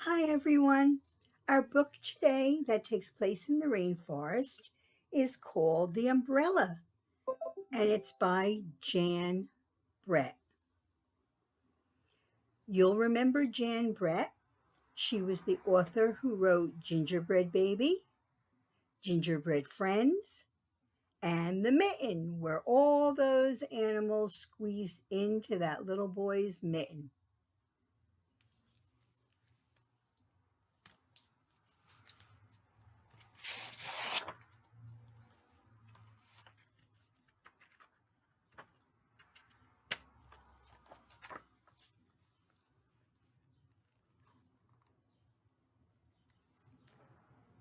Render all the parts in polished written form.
Hi, everyone. Our book today that takes place in the rainforest is called The Umbrella, and it's by Jan Brett. You'll remember Jan Brett. She was the author who wrote Gingerbread Baby, Gingerbread Friends, and The Mitten, where all those animals squeezed into that little boy's mitten.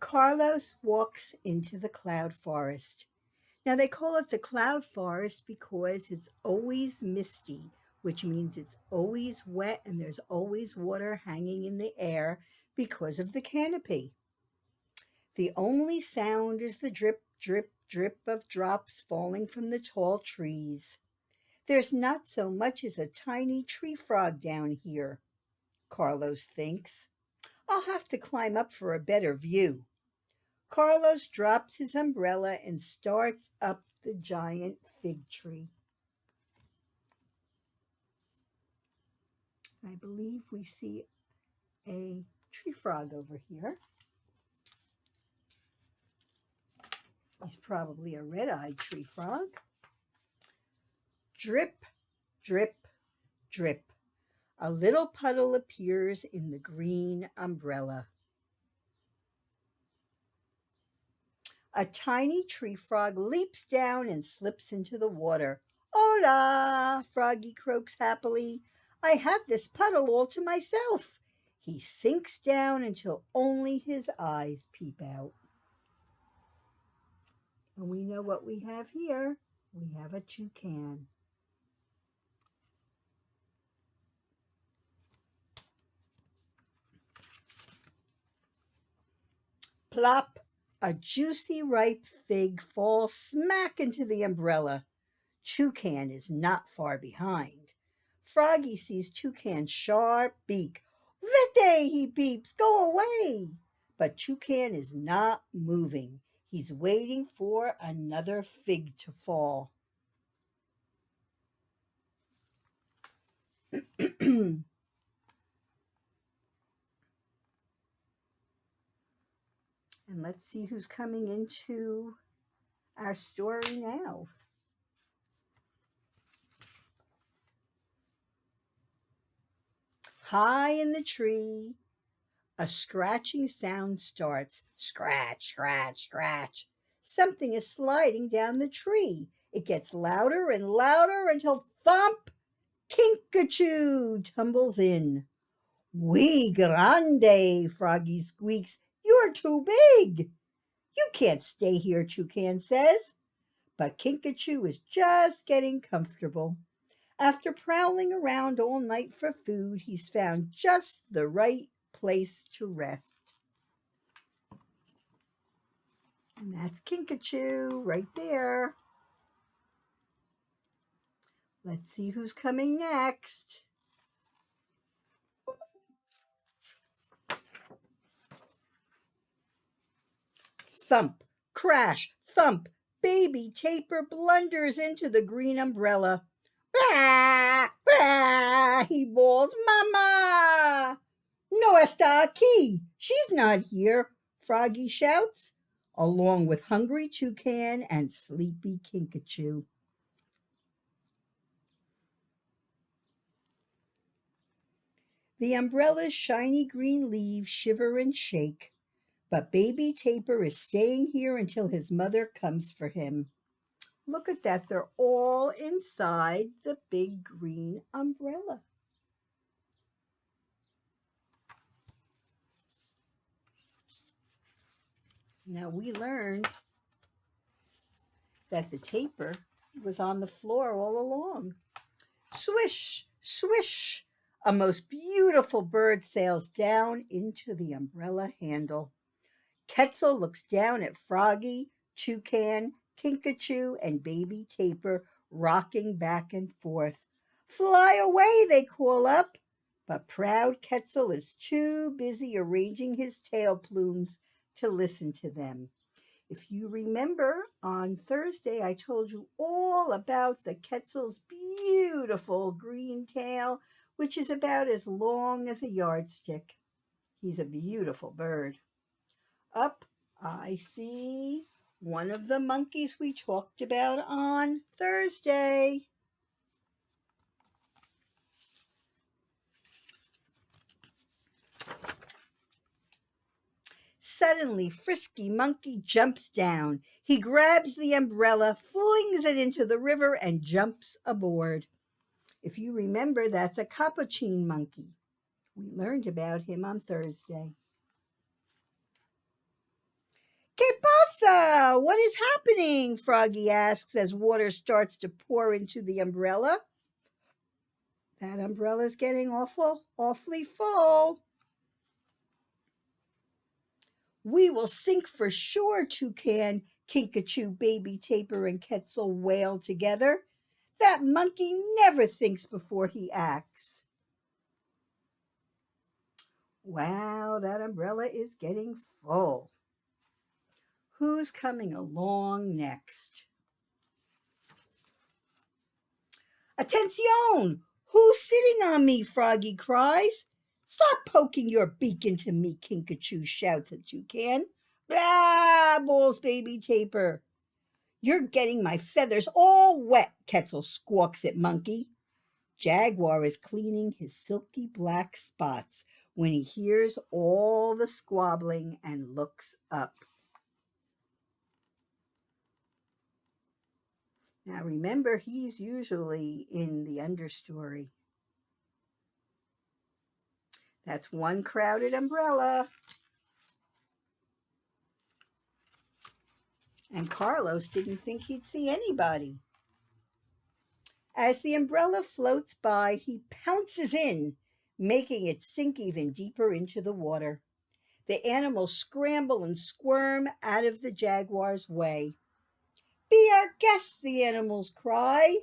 Carlos walks into the cloud forest. Now, they call it the cloud forest because it's always misty, which means it's always wet and there's always water hanging in the air because of the canopy. The only sound is the drip, drip, drip of drops falling from the tall trees. There's not so much as a tiny tree frog down here, Carlos thinks. I'll have to climb up for a better view. Carlos drops his umbrella and starts up the giant fig tree. I believe we see a tree frog over here. He's probably a red-eyed tree frog. Drip, drip, drip. A little puddle appears in the green umbrella. A tiny tree frog leaps down and slips into the water. Hola, Froggy croaks happily. I have this puddle all to myself. He sinks down until only his eyes peep out. And we know what we have here. We have a toucan. Plop! A juicy ripe fig falls smack into the umbrella. Toucan is not far behind. Froggy sees Toucan's sharp beak. Vite, he peeps, go away. But Toucan is not moving. He's waiting for another fig to fall. And let's see who's coming into our story now. High in the tree, a scratching sound starts. Scratch, scratch, scratch. Something is sliding down the tree. It gets louder and louder until thump! Kinkajou tumbles in. "Oui, grande," Froggy squeaks. "You're too big." "You can't stay here," Toucan says. But Kinkajou is just getting comfortable. After prowling around all night for food, he's found just the right place to rest. And that's Kinkajou right there. Let's see who's coming next. Thump, crash, thump. Baby Tapir blunders into the green umbrella. Rah, rah, he bawls, "Mama! No está aquí. She's not here," Froggy shouts, along with hungry Toucan and sleepy Kinkajou. The umbrella's shiny green leaves shiver and shake, but baby Tapir is staying here until his mother comes for him. Look at that, they're all inside the big green umbrella. Now we learned that the tapir was on the floor all along. Swish, swish, a most beautiful bird sails down into the umbrella handle. Quetzal looks down at Froggy, Toucan, Kinkajou, and baby Tapir rocking back and forth. "Fly away," they call up. But proud Quetzal is too busy arranging his tail plumes to listen to them. If you remember, on Thursday I told you all about the Quetzal's beautiful green tail, which is about as long as a yardstick. He's a beautiful bird. Up, I see one of the monkeys we talked about on Thursday. Suddenly, Frisky Monkey jumps down. He grabs the umbrella, flings it into the river, and jumps aboard. If you remember, that's a capuchin monkey. We learned about him on Thursday. ¿Qué pasa? What is happening? Froggy asks as water starts to pour into the umbrella. That umbrella's getting awfully full. We will sink for sure, Toucan, Kinkajou, Baby Tapir, and Quetzal wailed together. That monkey never thinks before he acts. Wow, that umbrella is getting full. Who's coming along next? Attention! Who's sitting on me? Froggy cries. Stop poking your beak into me, Kinkajou shouts at Toucan. Blah, bawls Baby Tapir. You're getting my feathers all wet, Quetzal squawks at Monkey. Jaguar is cleaning his silky black spots when he hears all the squabbling and looks up. Now remember, he's usually in the understory. That's one crowded umbrella. And Carlos didn't think he'd see anybody. As the umbrella floats by, he pounces in, making it sink even deeper into the water. The animals scramble and squirm out of the jaguar's way. Be our guest, the animals cry.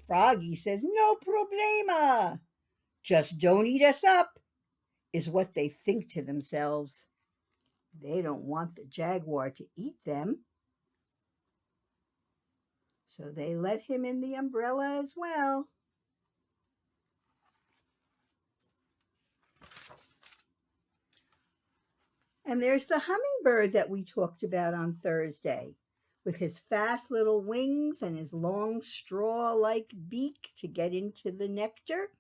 Froggy says, no problema. Just don't eat us up, is what they think to themselves. They don't want the jaguar to eat them. So they let him in the umbrella as well. And there's the hummingbird that we talked about on Thursday, with his fast little wings and his long straw-like beak to get into the nectar.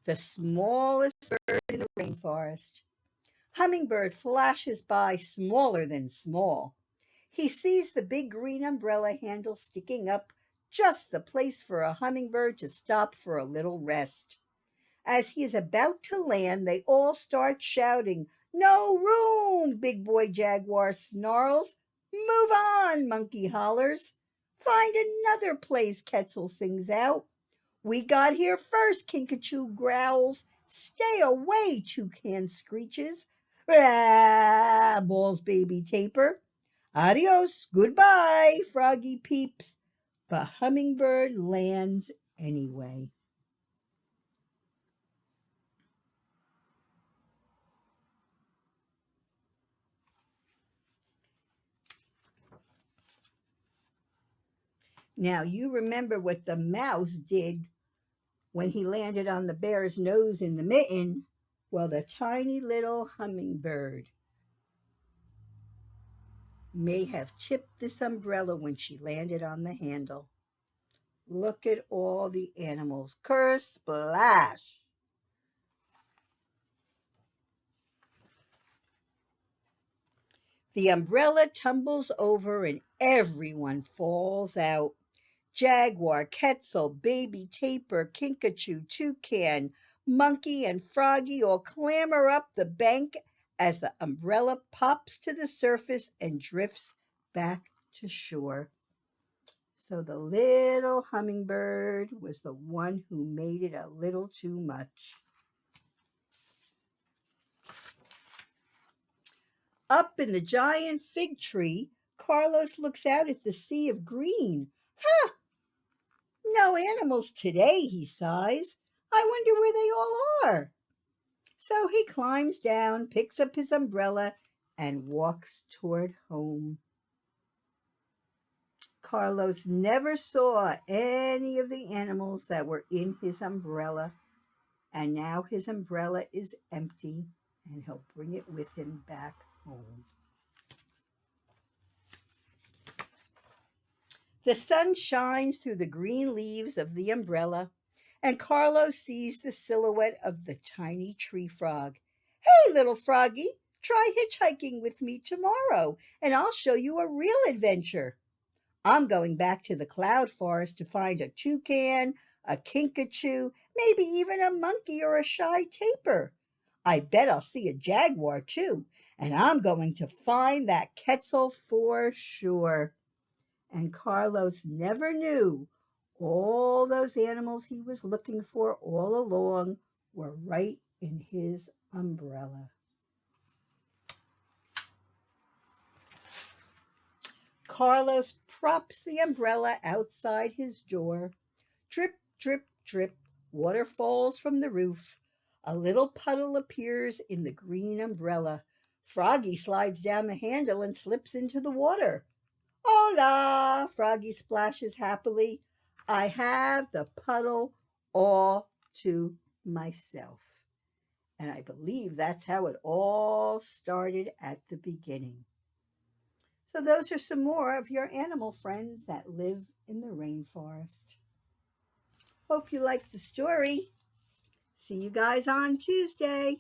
The smallest bird in the rainforest. Hummingbird flashes by smaller than small. He sees the big green umbrella handle sticking up, just the place for a hummingbird to stop for a little rest. As he is about to land, they all start shouting, no room, Big Boy Jaguar snarls. Move on, Monkey hollers. Find another place, Quetzal sings out. We got here first, Kinkajou growls. Stay away, Toucan screeches. Rah, bawls Baby Tapir. Adios, goodbye, Froggy peeps. But Hummingbird lands anyway. Now, you remember what the mouse did when he landed on the bear's nose in the mitten. Well, the tiny little hummingbird may have tipped this umbrella when she landed on the handle. Look at all the animals. Curse, splash! The umbrella tumbles over and everyone falls out. Jaguar, Quetzal, Baby Tapir, Kinkajou, Toucan, Monkey, and Froggy all clamber up the bank as the umbrella pops to the surface and drifts back to shore. So the little hummingbird was the one who made it a little too much. Up in the giant fig tree, Carlos looks out at the sea of green. Ha! No animals today, he sighs. I wonder where they all are. So he climbs down, picks up his umbrella, and walks toward home. Carlos never saw any of the animals that were in his umbrella, and now his umbrella is empty, and he'll bring it with him back home. The sun shines through the green leaves of the umbrella, and Carlos sees the silhouette of the tiny tree frog. Hey, little froggy, try hitchhiking with me tomorrow, and I'll show you a real adventure. I'm going back to the cloud forest to find a toucan, a kinkajou, maybe even a monkey or a shy tapir. I bet I'll see a jaguar too, and I'm going to find that Quetzal for sure. And Carlos never knew all those animals he was looking for all along were right in his umbrella. Carlos props the umbrella outside his door. Drip, drip, drip, water falls from the roof. A little puddle appears in the green umbrella. Froggy slides down the handle and slips into the water. Hola! Froggy splashes happily. I have the puddle all to myself. And I believe that's how it all started at the beginning. So those are some more of your animal friends that live in the rainforest. Hope you liked the story. See you guys on Tuesday.